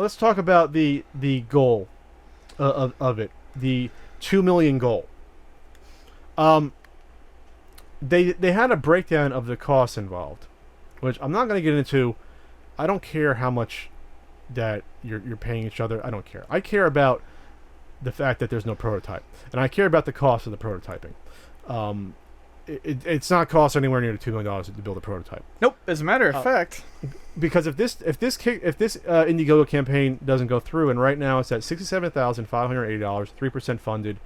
let's talk about the goal of it, the 2 million goal. They had a breakdown of the costs involved, which I'm not going to get into. I don't care how much that you're paying each other. I don't care. I care about the fact that there's no prototype, and I care about the cost of the prototyping. It's not cost anywhere near the $2 million to build a prototype. Nope. As a matter of fact, because if this Indiegogo campaign doesn't go through, and right now it's at $67,580, 3% funded,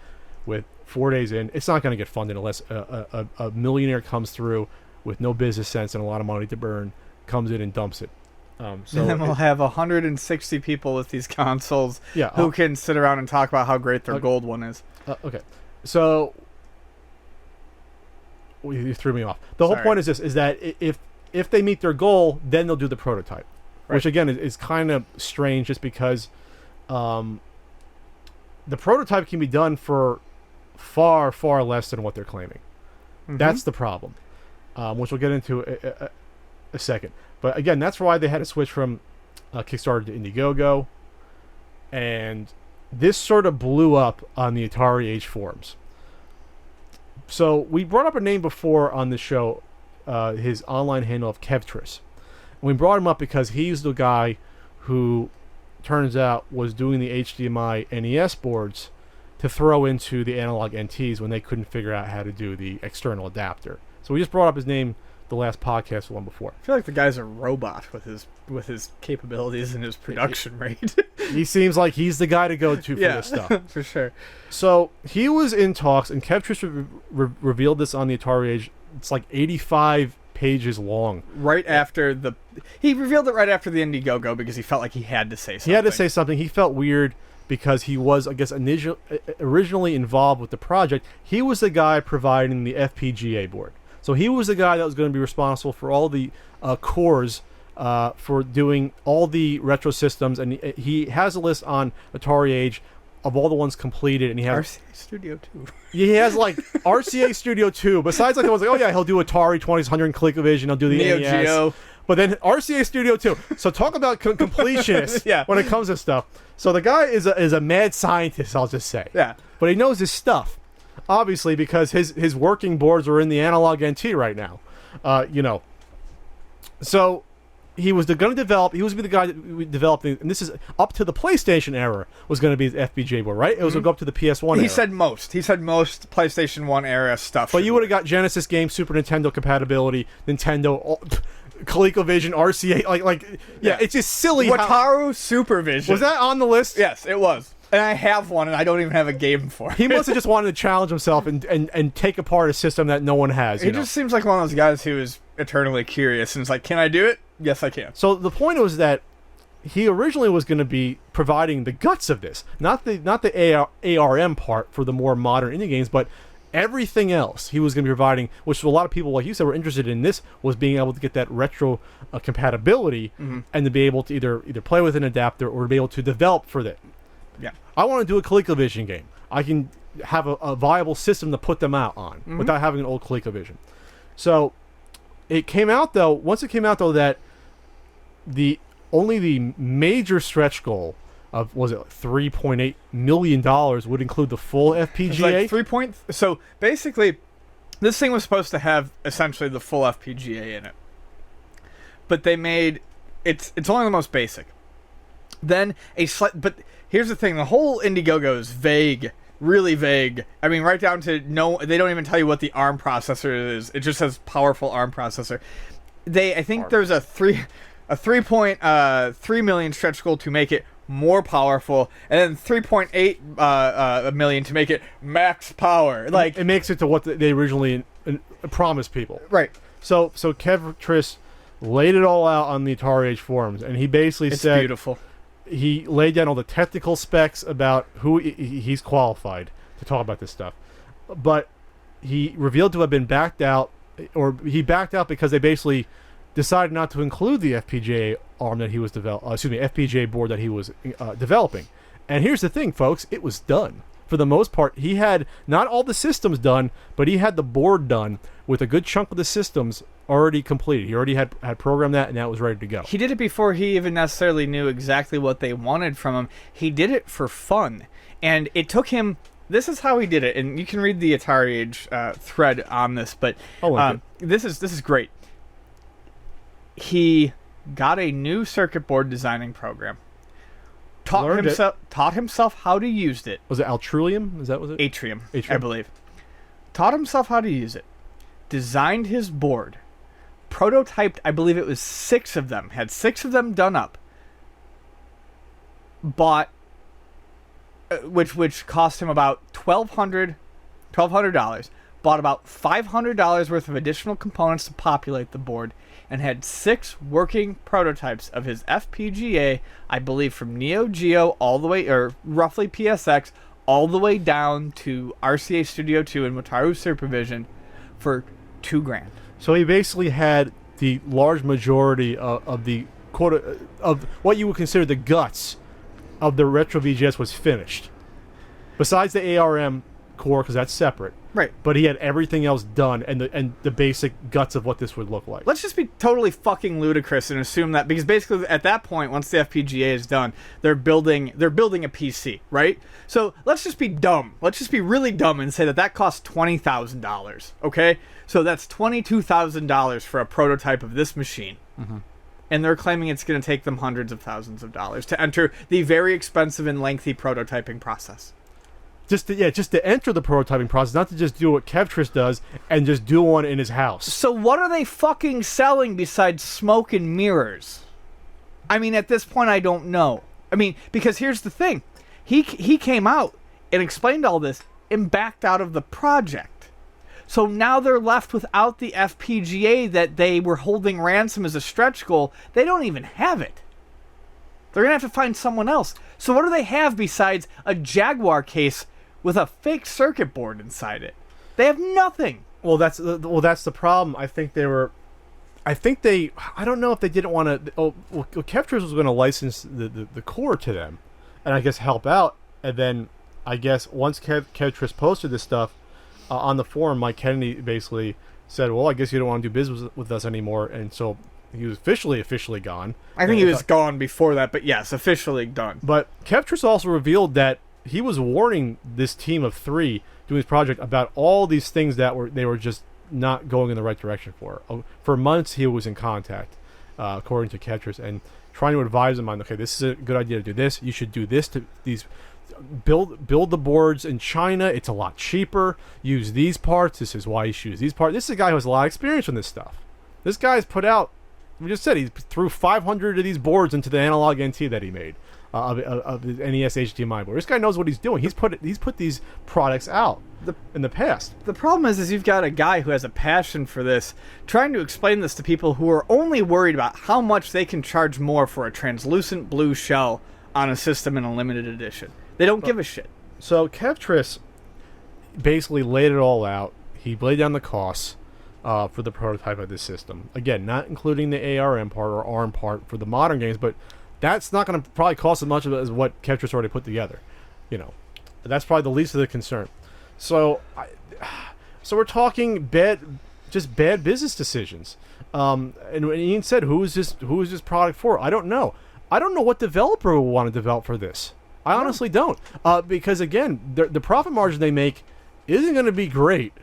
with 4 days in, it's not going to get funded unless a millionaire comes through with no business sense and a lot of money to burn, comes in and dumps it. So and then we'll have 160 people with these consoles who can sit around and talk about how great their gold one is. Okay, so you threw me off. The whole point is this: is that if they meet their goal, then they'll do the prototype, which again is kind of strange, just because the prototype can be done for far less than what they're claiming. Mm-hmm. That's the problem, which we'll get into a second. But again, that's why they had to switch from Kickstarter to Indiegogo, and this sort of blew up on the Atari Age forums. So we brought up a name before on the show, his online handle of Kevtris. And we brought him up because he's the guy who, turns out, was doing the HDMI NES boards to throw into the analog NTs when they couldn't figure out how to do the external adapter. So we just brought up his name the last podcast, the one before. I feel like the guy's a robot with his capabilities and his production rate. He seems like he's the guy to go to for this stuff. For sure. So he was in talks, and Kevtris revealed this on the Atari Age. It's like 85 pages long. He revealed it right after the Indiegogo because he felt like he had to say something. He had to say something. He felt weird because he was, I guess, originally involved with the project. He was the guy providing the FPGA board. So he was the guy that was going to be responsible for all the cores for doing all the retro systems, and he has a list on Atari Age of all the ones completed, and he has RCA Studio 2. Yeah, he has like RCA Studio 2. Besides, like, the ones like, oh yeah, he'll do Atari 2000 and ColecoVision. He'll do the Neo NES. Geo. But then RCA Studio 2. So talk about completionist when it comes to stuff. So the guy is a mad scientist, I'll just say. Yeah. But he knows his stuff. Obviously, because his working boards are in the analog NT right now. So he was going to develop. He was going to be the guy that developed, and this is up to the PlayStation era, was going to be his FPGA board, right? It was going to go up to the PS1 era. He said most PlayStation 1 era stuff. But you would have got Genesis games, Super Nintendo compatibility, Nintendo, ColecoVision, RCA, it's just silly. Wataru Supervision. Was that on the list? Yes, it was. And I have one, and I don't even have a game for it. He must have just wanted to challenge himself and take apart a system that no one has. He just seems like one of those guys who is eternally curious and is like, can I do it? Yes, I can. So the point was that he originally was going to be providing the guts of this, not the ARM part for the more modern indie games, but everything else he was going to be providing, which a lot of people, like you said, were interested in. This was being able to get that retro compatibility and to be able to either play with an adapter or be able to develop for that. Yeah, I want to do a ColecoVision game. I can have a viable system to put them out on without having an old ColecoVision. So it came out though. Once it came out though, that only the major stretch goal of, was it $3.8 million, would include the full FPGA. It's like so basically, this thing was supposed to have essentially the full FPGA in it, but they made it's only the most basic. Then but here's the thing: the whole Indiegogo is vague, really vague. I mean, right down to they don't even tell you what the ARM processor is. It just says powerful ARM processor. I think there's a 3.3 million stretch goal to make it more powerful, and then 3.8 million to make it max power. Like, it makes it to what they originally promised people. Right. So Kevtris laid it all out on the Atari Age forums, and he basically said, beautiful. He laid down all the technical specs about who he's qualified to talk about this stuff, but he revealed to have been backed out, or he backed out because they basically decided not to include the FPGA ARM that he was FPGA board that he was developing. And here's the thing, folks, it was done. For the most part, he had not all the systems done, but he had the board done with a good chunk of the systems already completed. He already had programmed that, and that was ready to go. He did it before he even necessarily knew exactly what they wanted from him. He did it for fun. And it took him... This is how he did it, and you can read the Atari Age thread on this, but this is great. He got a new circuit board designing program. Taught himself how to use it. Was it Altrulium? Is that was it? Atrium, I believe. Taught himself how to use it. Designed his board. Prototyped, I believe it was 6 of them. Had 6 of them done up. Bought, which cost him about $1,200. Bought about $500 worth of additional components to populate the board. And had 6 working prototypes of his FPGA, I believe from Neo Geo all the way, or roughly PSX, all the way down to RCA Studio 2 and Wataru Supervision for $2,000. So he basically had the large majority of the quote of what you would consider the guts of the retro VGS was finished. Besides the ARM core, because that's separate. Right. But he had everything else done, and the basic guts of what this would look like. Let's just be totally fucking ludicrous and assume that, because basically at that point, once the FPGA is done, they're building a PC, right? So let's just be dumb. Let's just be really dumb and say that costs $20,000. Okay, so that's $22,000 for a prototype of this machine. Mm-hmm. And they're claiming it's going to take them hundreds of thousands of dollars to enter the very expensive and lengthy prototyping process. Just to enter the prototyping process, not to just do what Kevtris does and just do one in his house. So what are they fucking selling besides smoke and mirrors? I mean, at this point, I don't know. I mean, because here's the thing. He came out and explained all this and backed out of the project. So now they're left without the FPGA that they were holding ransom as a stretch goal. They don't even have it. They're going to have to find someone else. So what do they have besides a Jaguar case with a fake circuit board inside it? They have nothing. Well, that's the problem. I don't know if they didn't want to. Kevtris was going to license the core to them, and I guess help out. And then I guess once Kevtris posted this stuff on the forum, Mike Kennedy basically said, "Well, I guess you don't want to do business with us anymore," and so he was officially gone. I think he was gone before that, but yes, officially done. But Kevtris also revealed that he was warning this team of 3 doing this project about all these things that they were just not going in the right direction for. For months, he was in contact, according to Kevtris, and trying to advise them on, okay, this is a good idea to do this. You should do this to these. Build the boards in China. It's a lot cheaper. Use these parts. This is why you should use these parts. This is a guy who has a lot of experience in this stuff. This guy's put out. We just said he threw 500 of these boards into the analog NT that he made. Of the NES HDMI board. This guy knows what he's doing. He's put these products out in the past. The problem is you've got a guy who has a passion for this, trying to explain this to people who are only worried about how much they can charge more for a translucent blue shell on a system in a limited edition. They don't give a shit. So Kevtris basically laid it all out. He laid down the costs for the prototype of this system. Again, not including the ARM part or ARM part for the modern games, but that's not going to probably cost as much as what Kevtris already put together. That's probably the least of the concern. So we're talking bad business decisions. And Ian said, who is this product for? I don't know. I don't know what developer will want to develop for this. I honestly don't. Because again, the profit margin they make isn't going to be great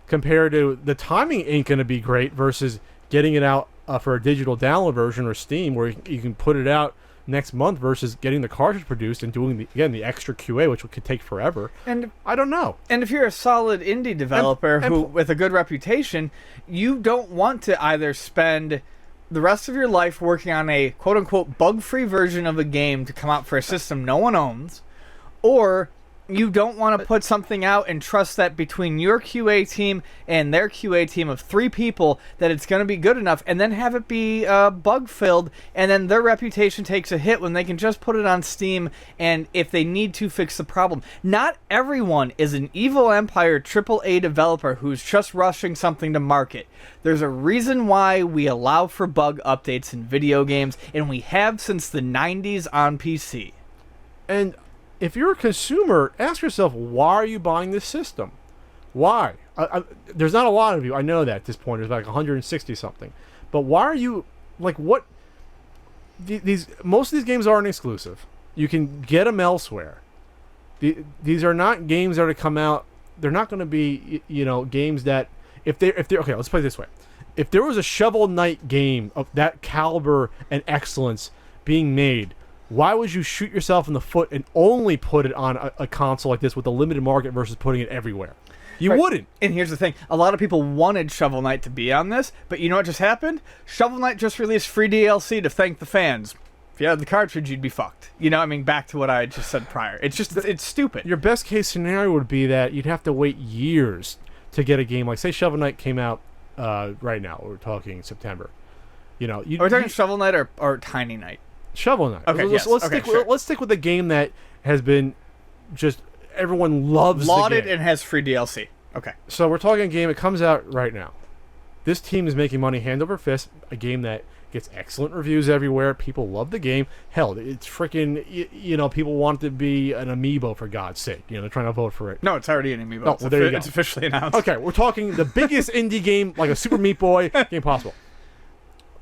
compared to the timing ain't going to be great versus getting it out for a digital download version or Steam where you can put it out next month versus getting the cartridge produced and doing the extra QA, which could take forever. And I don't know. And if you're a solid indie developer with a good reputation, you don't want to either spend the rest of your life working on a quote-unquote bug-free version of a game to come out for a system no one owns, or you don't want to put something out and trust that between your QA team and their QA team of 3 people that it's going to be good enough, and then have it be bug-filled, and then their reputation takes a hit when they can just put it on Steam, and if they need to, fix the problem. Not everyone is an Evil Empire AAA developer who's just rushing something to market. There's a reason why we allow for bug updates in video games, and we have since the 90s on PC. And if you're a consumer, ask yourself, why are you buying this system? Why? there's not a lot of you. I know that at this point. There's like 160 something. But why are you like what? These most of these games aren't exclusive. You can get them elsewhere. These are not games that are to come out. They're not going to be games that if they're okay. Let's play it this way. If there was a Shovel Knight game of that caliber and excellence being made, why would you shoot yourself in the foot and only put it on a console like this with a limited market versus putting it everywhere? You wouldn't. And here's the thing. A lot of people wanted Shovel Knight to be on this, but you know what just happened? Shovel Knight just released free DLC to thank the fans. If you had the cartridge, you'd be fucked. Back to what I just said prior. It's stupid. Your best case scenario would be that you'd have to wait years to get a game. Like, say Shovel Knight came out right now. We're talking September. Are we talking Shovel Knight or Tiny Knight? Shovel Knight. Okay, let's stick with the game that has been just everyone loves. Lauded and has free DLC. Okay. So we're talking a game that comes out right now. This team is making money hand over fist. A game that gets excellent reviews everywhere. People love the game. Hell, it's freaking. People want it to be an amiibo for God's sake. They're trying to vote for it. No, it's already an amiibo. Oh, well, there you go. It's officially announced. Okay, we're talking the biggest indie game, like a Super Meat Boy game possible.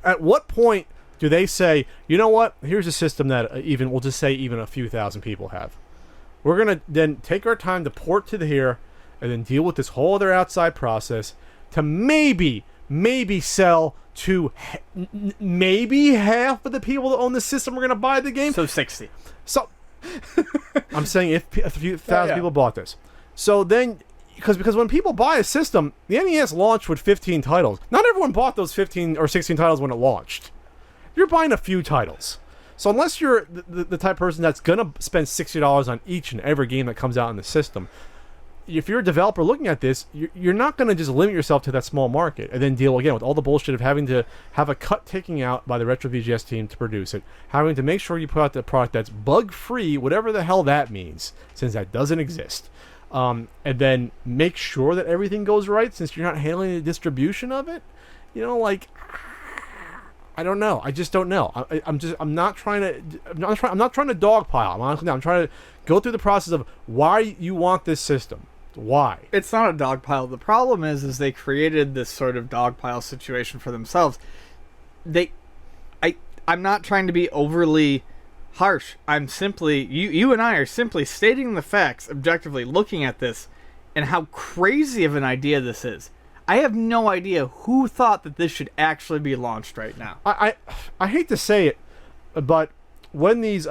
At what point do they say, you know what? Here's a system that we'll just say even a few thousand people have. We're going to then take our time to port to here and then deal with this whole other outside process to maybe sell to maybe half of the people that own the system are going to buy the game. So 60. So I'm saying if a few thousand people bought this. So then, because when people buy a system, the NES launched with 15 titles. Not everyone bought those 15 or 16 titles when it launched. You're buying a few titles. So unless you're the type of person that's going to spend $60 on each and every game that comes out in the system, if you're a developer looking at this, you're not going to just limit yourself to that small market and then deal again with all the bullshit of having to have a cut taken out by the Retro VGS team to produce it, having to make sure you put out the product that's bug-free, whatever the hell that means, since that doesn't exist. And then make sure that everything goes right since you're not handling the distribution of it. I don't know. I just don't know. I'm not trying to dogpile. I'm trying to go through the process of why you want this system. Why? It's not a dogpile. The problem is they created this sort of dogpile situation for themselves. I'm not trying to be overly harsh. I'm simply you and I are simply stating the facts objectively, looking at this and how crazy of an idea this is. I have no idea who thought that this should actually be launched right now. I hate to say it, but when the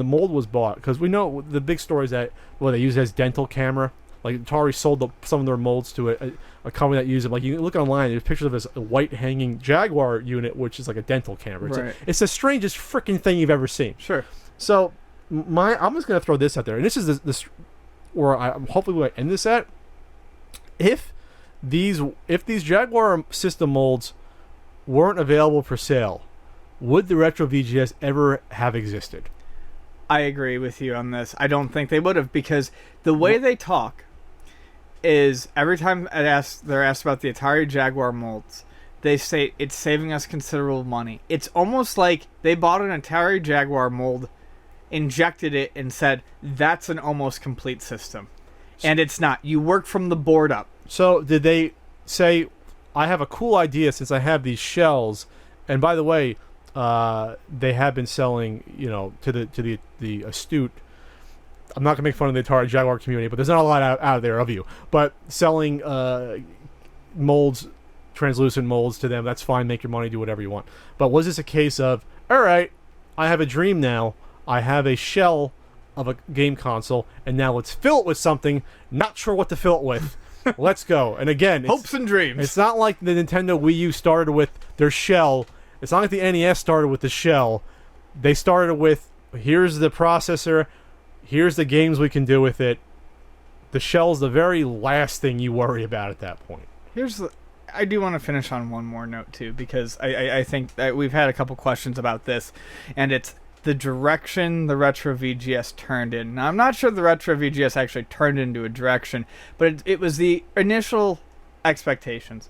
mold was bought, because we know the big story is that they use it as dental camera. Like Atari sold some of their molds to a company that used it. Like you look online, there's pictures of this white hanging Jaguar unit, which is like a dental camera. It's the strangest freaking thing you've ever seen. Sure. So I'm just gonna throw this out there, and this is this where I'm hopefully going to end this at. If these Jaguar system molds weren't available for sale, would the Retro VGS ever have existed? I agree with you on this. I don't think they would have, because the way they talk is every time they're asked about the Atari Jaguar molds, they say it's saving us considerable money. It's almost like they bought an Atari Jaguar mold, injected it, and said, that's an almost complete system. And it's not. You work from the board up. So did they say, I have a cool idea since I have these shells, and by the way, they have been selling, to the astute. I'm not going to make fun of the Atari Jaguar community, but there's not a lot out there of you. But selling molds, translucent molds to them, that's fine. Make your money, do whatever you want. But was this a case of, all right, I have a dream now. I have a shell of a game console, and now let's fill it with something. Not sure what to fill it with. Let's go. And again, hopes and dreams. It's not like the Nintendo Wii U started with their shell. It's not like the NES started with the shell. They started with, here's the processor, here's the games we can do with it. The shell's the very last thing you worry about at that point. I do want to finish on one more note too, because I think that we've had a couple questions about this, and it's the direction the Retro VGS turned in. Now, I'm not sure the Retro VGS actually turned into a direction, but it was the initial expectations.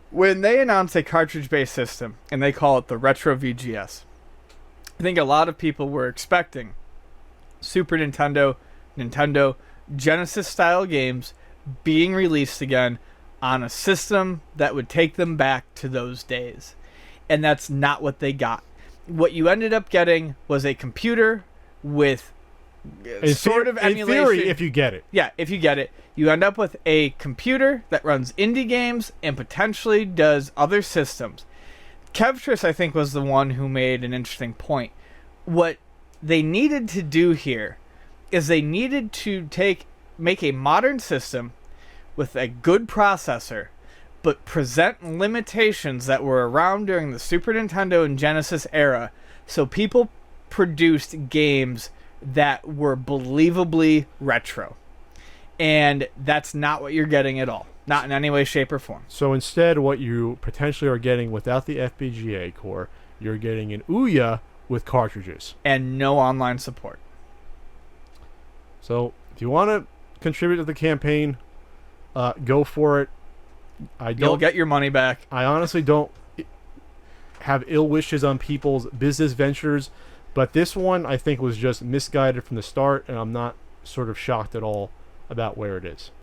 When they announce a cartridge-based system, and they call it the Retro VGS, I think a lot of people were expecting Super Nintendo, Genesis-style games being released again on a system that would take them back to those days. And that's not what they got. What you ended up getting was a computer with sort of emulation. In theory, if you get it. Yeah, if you get it. You end up with a computer that runs indie games and potentially does other systems. Kevtris, I think, was the one who made an interesting point. What they needed to do here is they needed to make a modern system with a good processor, but present limitations that were around during the Super Nintendo and Genesis era, so people produced games that were believably retro. And that's not what you're getting at all. Not in any way, shape, or form. So instead, what you potentially are getting without the FPGA core, you're getting an Ouya with cartridges. And no online support. So if you want to contribute to the campaign, go for it. You'll get your money back. I honestly don't have ill wishes on people's business ventures, but this one I think was just misguided from the start, and I'm not sort of shocked at all about where it is.